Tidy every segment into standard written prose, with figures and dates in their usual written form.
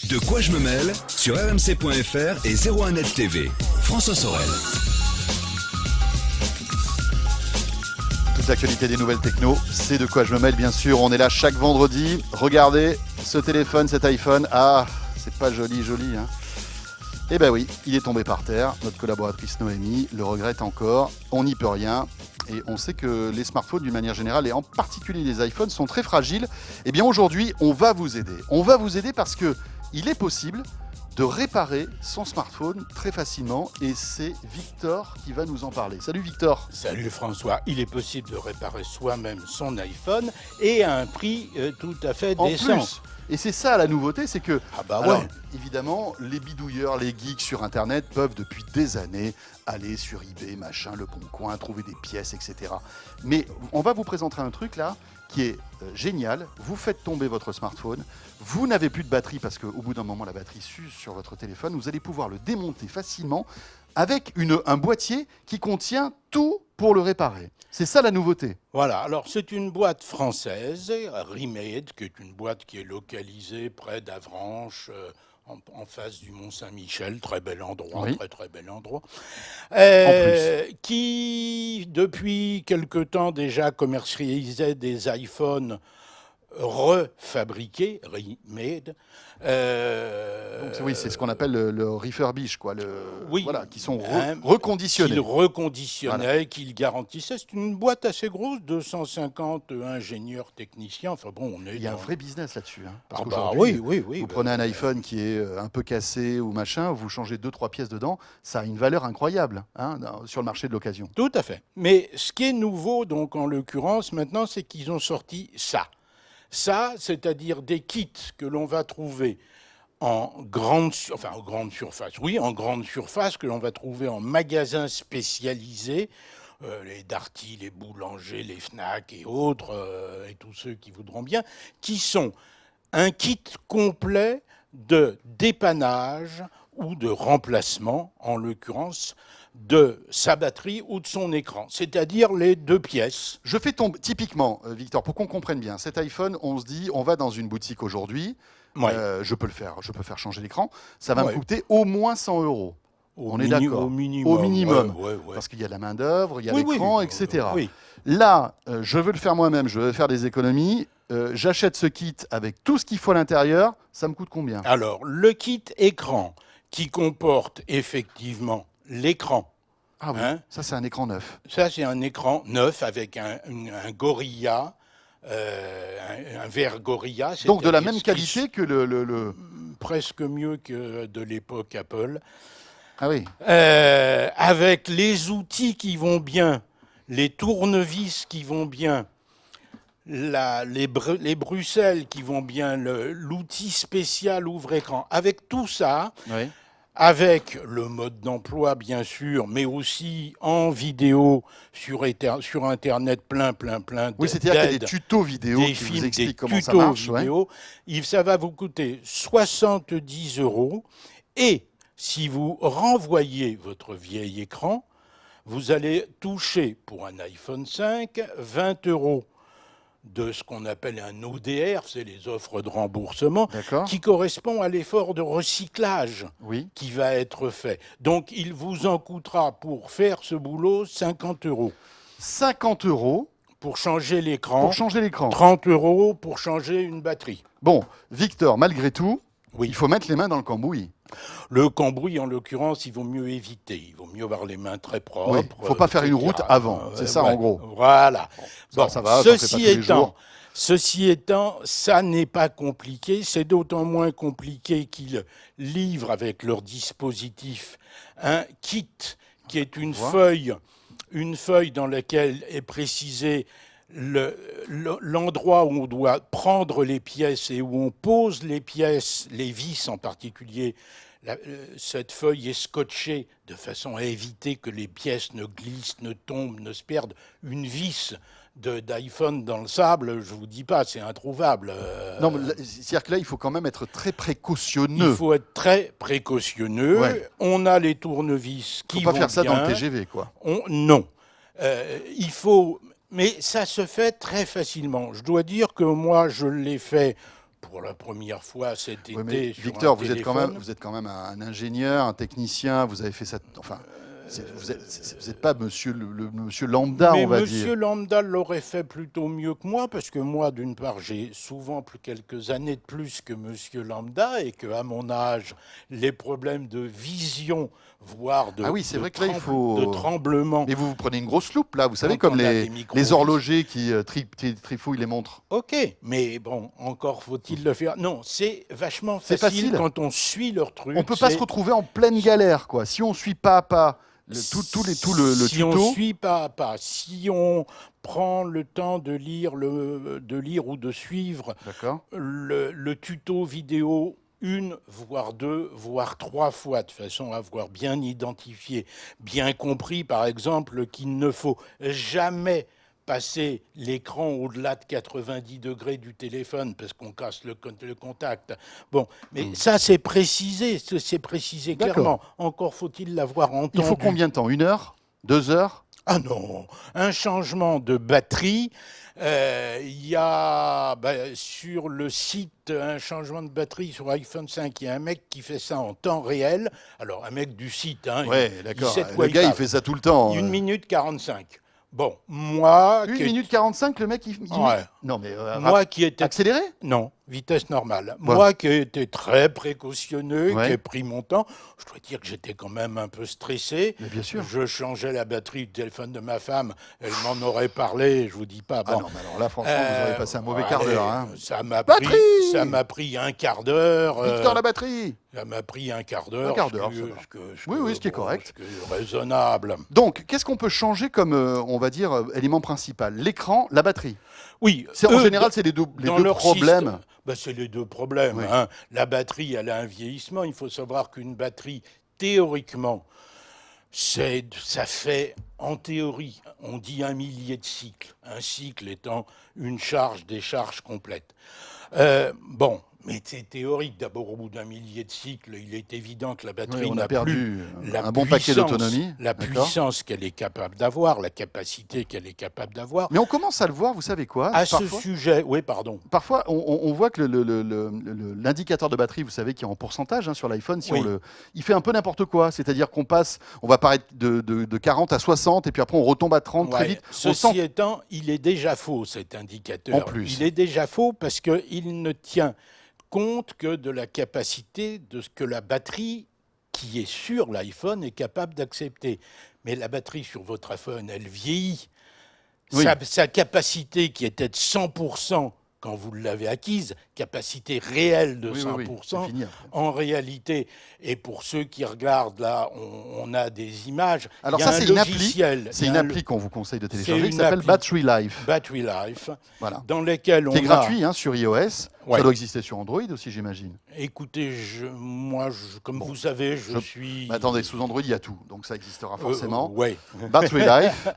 De quoi je me mêle sur rmc.fr et 01net TV. François Sorel. Toute l'actualité des nouvelles techno, c'est de quoi je me mêle bien sûr. On est là chaque vendredi. Regardez ce téléphone, cet iPhone. Ah, c'est pas joli, hein. Eh ben oui, il est tombé par terre. Notre collaboratrice Noémie le regrette encore. On n'y peut rien. Et on sait que les smartphones, d'une manière générale, et en particulier les iPhones, sont très fragiles. Eh bien aujourd'hui, on va vous aider. On va vous aider parce que il est possible de réparer son smartphone très facilement. Et c'est Victor qui va nous en parler. Salut Victor. Salut François. Il est possible de réparer soi-même son iPhone et à un prix tout à fait décent. Plus. Et c'est ça la nouveauté, c'est que, ouais. Évidemment, les bidouilleurs, les geeks sur Internet peuvent depuis des années aller sur eBay, machin, Le Bon Coin, trouver des pièces, etc. Mais on va vous présenter un truc là qui est génial. Vous faites tomber votre smartphone, vous n'avez plus de batterie parce qu'au bout d'un moment la batterie s'use sur votre téléphone. Vous allez pouvoir le démonter facilement avec un boîtier qui contient tout pour le réparer. C'est ça la nouveauté. Voilà, alors c'est une boîte française, Remade, qui est une boîte qui est localisée près d'Avranches, en face du Mont-Saint-Michel, très bel endroit, Oui. très bel endroit, plus. qui depuis quelque temps déjà commercialisait des iPhones refabriqués, Remade. Donc, oui, c'est ce qu'on appelle le refurbish, quoi. Oui, voilà, qui sont hein, reconditionnés. Qu'il reconditionnait, Voilà. qu'il garantissait. C'est une boîte assez grosse, 250 ingénieurs, techniciens. Enfin bon, on est Il y a un dans- vrai business là-dessus. Hein, parce Ah bah qu'aujourd'hui, oui. vous prenez un iPhone qui est un peu cassé ou machin, vous changez 2-3 pièces dedans, ça a une valeur incroyable sur le marché de l'occasion. Tout à fait. Mais ce qui est nouveau, donc en l'occurrence, maintenant, c'est qu'ils ont sorti ça. Ça, c'est-à-dire des kits que l'on va trouver en grande surface. Oui, en grande surface, que l'on va trouver en magasins spécialisés, les Darty, les Boulangers, les Fnac et autres, et tous ceux qui voudront bien, qui sont un kit complet de dépannage ou de remplacement, en l'occurrence, de sa batterie ou de son écran, c'est-à-dire les deux pièces. Je fais tomber, typiquement, Victor, pour qu'on comprenne bien, cet iPhone, on se dit, on va dans une boutique aujourd'hui, Ouais. je peux faire changer l'écran, ça va me Ouais. coûter au moins 100 euros. On est d'accord. Au minimum. Au minimum. Ouais. Parce qu'il y a de la main-d'œuvre, il y a Oui, l'écran, oui, etc. oui. Là, je veux le faire moi-même, je veux faire des économies. J'achète ce kit avec tout ce qu'il faut à l'intérieur. Ça me coûte combien? Alors, le kit écran qui comporte effectivement l'écran. Ah oui, Hein? ça c'est un écran neuf. Ça, c'est un écran neuf avec un Gorilla, un verre Gorilla. Donc de la c'est-à-dire même ce qui qualité que le... presque mieux que de l'époque Apple. Ah oui, Avec les outils qui vont bien, les tournevis qui vont bien, les Bruxelles qui vont bien, l'outil spécial ouvre-écran. Avec tout ça, oui. avec le mode d'emploi bien sûr, mais aussi en vidéo sur Internet, plein Oui, c'est-à-dire qu'il y a des d'aides, tutos vidéo des qui films, vous des expliquent comment ça tutos marche. Ouais. vidéo. Ça va vous coûter 70 € et si vous renvoyez votre vieil écran, vous allez toucher pour un iPhone 5 20 € de ce qu'on appelle un ODR, c'est les offres de remboursement, D'accord. qui correspond à l'effort de recyclage Oui. qui va être fait. Donc il vous en coûtera pour faire ce boulot 50 €. 50 € Pour changer l'écran, pour changer l'écran. 30 € pour changer une batterie. Bon, Victor, malgré tout, Oui. il faut mettre les mains dans le cambouis. Le cambouis, en l'occurrence, il vaut mieux éviter. Il vaut mieux avoir les mains très propres. Oui, faut pas faire une route avant. C'est ça, en gros. Voilà. Bon, ça va, j'en fais pas tous les jours. Ceci étant, ça n'est pas compliqué. C'est d'autant moins compliqué qu'ils livrent avec leur dispositif un kit qui est une feuille dans laquelle est précisé l'endroit où on doit prendre les pièces et où on pose les pièces, les vis en particulier. Cette feuille est scotchée de façon à éviter que les pièces ne glissent, ne tombent, ne se perdent. Une vis d'iPhone dans le sable, je vous dis pas, c'est introuvable. Non, mais c'est-à-dire que là, il faut quand même être très précautionneux. Il faut être très précautionneux. Ouais. On a les tournevis qui Il ne faut pas vont faire ça bien. dans le TGV, quoi. Non. Il faut... Mais ça se fait très facilement. Je dois dire que moi, je l'ai fait pour la première fois cet été Oui, mais sur Victor, un vous êtes téléphone. quand même un ingénieur, un technicien, vous avez fait ça. Enfin, vous n'êtes pas monsieur lambda, Mais on va Monsieur dire. Lambda l'aurait fait plutôt mieux que moi, parce que moi, d'une part, j'ai souvent quelques années de plus que Monsieur Lambda, et que à mon âge, les problèmes de vision, voire Ah oui, c'est vrai que là, il faut. de tremblement. Mais vous prenez une grosse loupe, là, vous savez, Quand comme on a des micros les horlogers qui trifouillent les montres. Ok, mais bon, encore faut-il le faire. Non, c'est vachement C'est facile, facile. quand on suit leur truc. On ne peut pas se retrouver en pleine galère, quoi. Si on suit pas à pas le Si on tuto. suit pas à pas, si on prend le temps de lire, ou de suivre D'accord. le tuto vidéo une, voire deux, voire trois fois, de façon à avoir bien identifié, bien compris, par exemple, qu'il ne faut jamais passer l'écran au-delà de 90 degrés du téléphone parce qu'on casse le contact. Bon, mais ça c'est précisé D'accord. clairement. Encore faut-il l'avoir entendu. Il faut combien de temps? 1 heure? 2 heures? Ah non, un changement de batterie. Il y a sur le site un changement de batterie sur iPhone 5. Il y a un mec qui fait ça en temps réel. Alors, un mec du site. Hein, Ouais, il d'accord. sait de quoi Le gars, il parle. fait ça tout le temps. 1 minute 45. Bon, moi. 1 minute 45, le mec, il dit. Ouais. Non, mais. Moi qui étais. Accéléré? Non, vitesse normale. Ouais. Moi qui ai été très précautionneux, Ouais. qui ai pris mon temps, je dois dire que j'étais quand même un peu stressé. Mais bien sûr. Je changeais la batterie du téléphone de ma femme, elle m'en aurait parlé, je vous dis pas. Ah Bon. non, mais alors là, franchement, vous aurez passé un mauvais quart allez, d'heure. Hein. Ça m'a Batterie pris un quart d'heure. Victor, la batterie! Ça m'a pris un quart d'heure. Un quart d'heure, ce ça que- va. ce Oui, que- oui, ce qui est bon, correct. ce qui est raisonnable. Donc, qu'est-ce qu'on peut changer comme, on va dire, élément principal? L'écran, la batterie. Oui, En eux, général, c'est les deux dans deux leur problèmes. système, c'est les deux problèmes. Oui. Hein. La batterie, elle a un vieillissement. Il faut savoir qu'une batterie, théoriquement, ça fait, en théorie, on dit 1 millier de cycles. Un cycle étant une charge-décharge complète. Bon, mais c'est théorique. D'abord, au bout d'1 millier de cycles, il est évident que la batterie Oui, on a n'a perdu plus la un bon paquet puissance- d'autonomie. La D'accord. puissance qu'elle est capable d'avoir, la capacité qu'elle est capable d'avoir. Mais on commence à le voir, vous savez quoi? À ce Parfois, sujet, oui, pardon. parfois, on voit que l'indicateur de batterie, vous savez, qui est en pourcentage hein, sur l'iPhone, si Oui. il fait un peu n'importe quoi. C'est-à-dire qu'on va paraître de 40 à 60 et puis après on retombe à 30 très Ouais. vite. On Ceci sent étant, il est déjà faux, cet indicateur. En plus. Il est déjà faux parce qu'il ne tient compte que de la capacité de ce que la batterie qui est sur l'iPhone est capable d'accepter. Mais la batterie sur votre iPhone, elle vieillit. Oui. Sa capacité qui était de 100% quand vous l'avez acquise, capacité réelle de Oui, 100%, oui, oui, c'est fini après. en réalité, et pour ceux qui regardent là, on a des images. Alors il y a ça, un c'est une appli. logiciel, C'est il y une a un appli qu'on vous conseille de C'est télécharger qui une s'appelle appli. Battery Life. Battery Life, Voilà. dans lesquels on Qui est a... gratuit hein, sur iOS. Ouais. Ça doit exister sur Android aussi, j'imagine. Écoutez, comme vous savez, je suis... Mais attendez, sous Android, il y a tout. Donc ça existera forcément. ouais. Battery Life.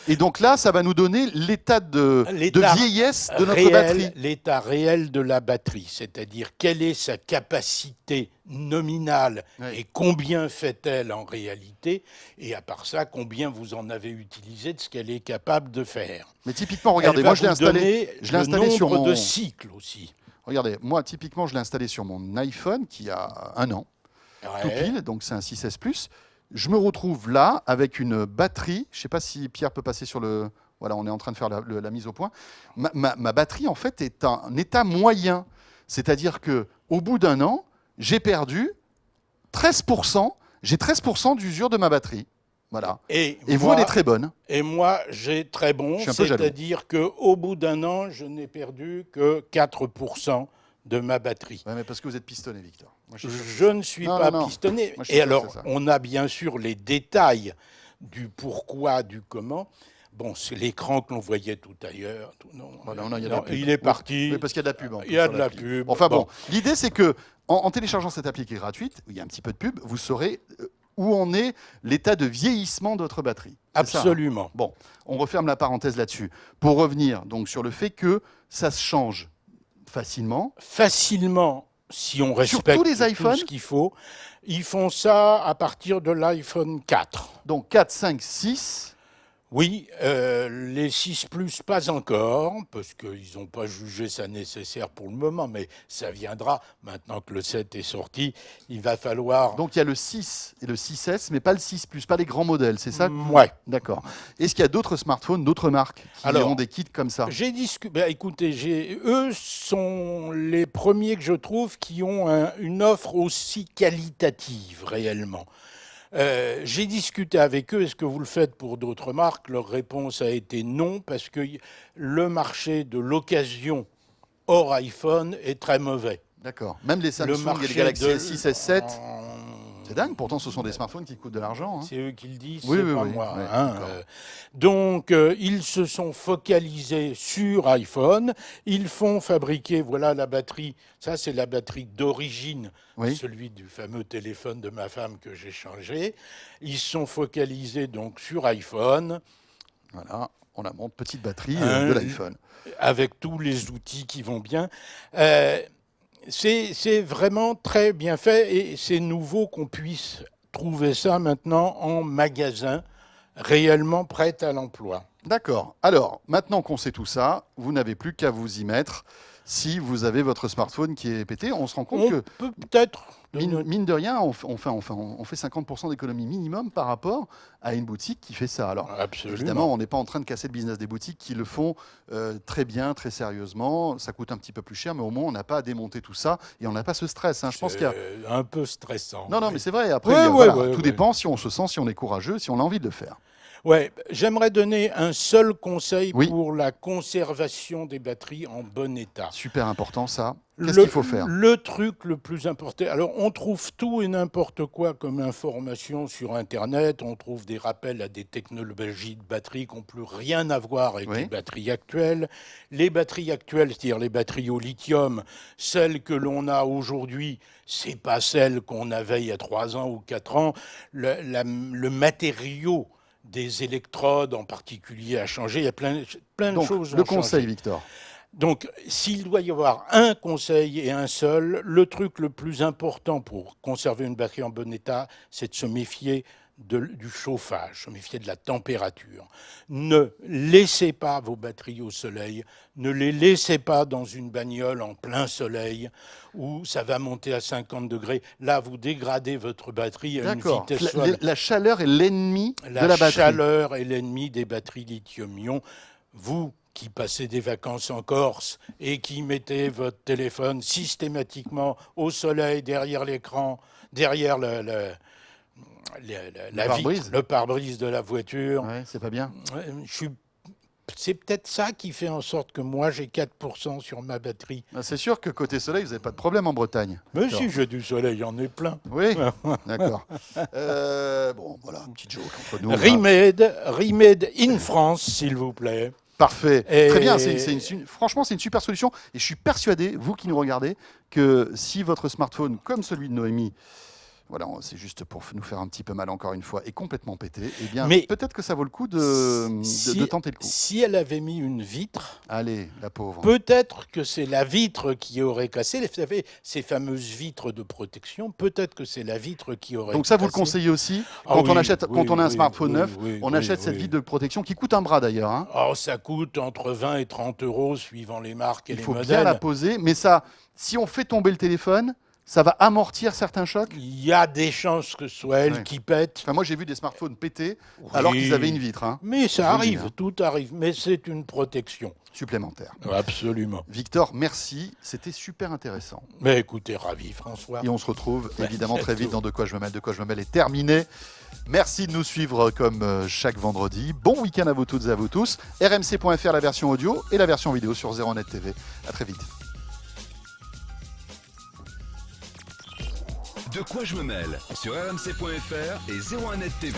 Et donc là, ça va nous donner l'état de L'état vieillesse de notre réel, batterie. l'état réel de la batterie, c'est-à-dire quelle est sa capacité nominale Oui. et combien fait-elle en réalité, et à part ça, combien vous en avez utilisé de ce qu'elle est capable de faire. Mais typiquement, regardez, Elle va moi je l'ai vous installé. donner Je l'ai le installé sur nombre mon. de cycles aussi. Regardez, moi typiquement, je l'ai installé sur mon iPhone qui a 1 an, tout Ouais. pile, donc c'est un 6S Plus. Je me retrouve là avec une batterie. Je ne sais pas si Pierre peut passer sur le. Voilà, on est en train de faire la mise au point. Ma batterie, en fait, est en état moyen. C'est-à-dire que au bout d'1 an, j'ai perdu 13%. J'ai 13% d'usure de ma batterie. Voilà. Et vous, moi, elle est très bonne. Et moi, j'ai très bon, Je suis un peu jaloux. c'est-à-dire qu'au bout d'1 an, je n'ai perdu que 4% de ma batterie. Ouais, mais parce que vous êtes pistonné, Victor. Moi, je suis sûr que Je ne suis Non, pas non, non. pistonné. Moi, je suis Et sûr que alors, c'est ça. on a bien sûr les détails du pourquoi, du comment. Bon, c'est l'écran que l'on voyait tout ailleurs. Voilà, non, il y a de la pub. il est parti. Oui, parce qu'il y a de la pub. en plus Il y a sur de la l'appli. pub. Enfin bon, Bon. l'idée c'est que en téléchargeant cette appli qui est gratuite, où il y a un petit peu de pub, vous saurez où en est l'état de vieillissement de votre batterie. C'est ça, hein. Absolument. Bon, on referme la parenthèse là-dessus. Pour revenir donc sur le fait que ça se change facilement. Facilement, si on respecte tous les tout iPhones ce qu'il faut. Ils font ça à partir de l'iPhone 4. Donc 4, 5, 6. Oui, les 6 Plus, pas encore, parce qu'ils n'ont pas jugé ça nécessaire pour le moment, mais ça viendra. Maintenant que le 7 est sorti, il va falloir... Donc il y a le 6 et le 6S, mais pas le 6 Plus, pas les grands modèles, c'est ça? Ouais. D'accord. Est-ce qu'il y a d'autres smartphones, d'autres marques qui ont des kits comme ça? J'ai discuté. Écoutez, eux sont les premiers que je trouve qui ont une offre aussi qualitative réellement. J'ai discuté avec eux, est-ce que vous le faites pour d'autres marques? Leur réponse a été non, parce que le marché de l'occasion hors iPhone est très mauvais. D'accord. Même les Le Samsung et les marché Galaxy de- S6, S7, en- c'est dingue, pourtant ce sont des smartphones qui coûtent de l'argent. Hein. C'est eux qui le disent, Oui, c'est oui, pas oui, moi. ouais, Hein. d'accord. Donc, ils se sont focalisés sur iPhone. Ils font fabriquer, voilà la batterie. Ça, c'est la batterie d'origine, Oui. celui du fameux téléphone de ma femme que j'ai changé. Ils se sont focalisés donc sur iPhone, Voilà, on la montre, petite batterie Hein, de l'iPhone. avec tous les outils qui vont bien. C'est vraiment très bien fait et c'est nouveau qu'on puisse trouver ça maintenant en magasin, réellement prêt à l'emploi. D'accord. Alors, maintenant qu'on sait tout ça, vous n'avez plus qu'à vous y mettre. Si vous avez votre smartphone qui est pété, on se rend compte On que, peut peut-être... mine de rien, on fait 50% d'économie minimum par rapport à une boutique qui fait ça. Alors, Absolument. évidemment, on n'est pas en train de casser le business des boutiques qui le font très bien, très sérieusement. Ça coûte un petit peu plus cher, mais au moins, on n'a pas à démonter tout ça et on n'a pas ce stress. Hein. Je pense qu'il y a... C'est un peu stressant. Non, oui. mais c'est vrai. Après, Ouais, voilà, ouais, tout ouais. dépend si on se sent, si on est courageux, si on a envie de le faire. Ouais, j'aimerais donner un seul conseil Oui. pour la conservation des batteries en bon état. Super important, ça. Qu'est-ce qu'il faut faire? Le truc le plus important. Alors, on trouve tout et n'importe quoi comme information sur Internet. On trouve des rappels à des technologies de batterie qui n'ont plus rien à voir avec Oui. les batteries actuelles. Les batteries actuelles, c'est-à-dire les batteries au lithium, celles que l'on a aujourd'hui, c'est pas celles qu'on avait il y a 3 ans ou 4 ans. Le matériau des électrodes en particulier a changé. Il y a plein de Donc, choses. le ont conseil, changé. Victor. Donc, s'il doit y avoir un conseil et un seul, le truc le plus important pour conserver une batterie en bon état, c'est de se méfier du chauffage, se méfier de la température. Ne laissez pas vos batteries au soleil, ne les laissez pas dans une bagnole en plein soleil où ça va monter à 50 degrés. Là, vous dégradez votre batterie à une D'accord. vitesse La, folle. la chaleur est l'ennemi de La la batterie. chaleur est l'ennemi des batteries lithium-ion. Vous qui passez des vacances en Corse et qui mettez votre téléphone systématiquement au soleil, derrière l'écran, derrière la pare-brise. vitre, le pare-brise de la voiture, Ouais, c'est pas bien. c'est peut-être ça qui fait en sorte que moi j'ai 4% sur ma batterie. Ah, c'est sûr que côté soleil, vous n'avez pas de problème en Bretagne. Mais D'accord. si j'ai du soleil, il y en a plein. Oui, d'accord. Bon, voilà, un petit joke entre nous. hein. Remade in France, s'il vous plaît. Parfait. Et- Très bien. Franchement, c'est une super solution. Et je suis persuadé, vous qui nous regardez, que si votre smartphone, comme celui de Noémie, voilà, c'est juste pour nous faire un petit peu mal encore une fois, est complètement pété, eh bien, Mais- peut-être que ça vaut le coup de tenter le coup. Si elle avait mis une vitre, Allez, la pauvre. peut-être que c'est la vitre qui aurait cassé. Vous savez, ces fameuses vitres de protection, peut-être que c'est la vitre qui aurait Donc ça, vous le cassé. conseillez aussi Ah quand on oui, achète, oui, quand on a un oui, smartphone oui, neuf, oui, on oui, achète cette oui. vitre de protection qui coûte un bras d'ailleurs. Hein. Oh, ça coûte entre 20 et 30 euros suivant les marques et Il les faut modèles. bien la poser, mais ça, si on fait tomber le téléphone, ça va amortir certains chocs. Il y a des chances que ce soit elle Ouais. qui pète. Enfin, moi, j'ai vu des smartphones péter Oui. alors qu'ils avaient une vitre hein, Mais ça Je vous le arrive, dis, hein. tout arrive. Mais c'est une protection. supplémentaire. Absolument. Victor, merci, c'était super intéressant. Mais écoutez, ravi, François. Et on se retrouve Ouais, évidemment c'est très vite tout. dans De quoi je me mêle. De quoi je me mêle est terminé. Merci de nous suivre comme chaque vendredi. Bon week-end à vous toutes et à vous tous. RMC.fr la version audio et la version vidéo sur 01net TV. À très vite. De quoi je me mêle sur rmc.fr et 01net TV.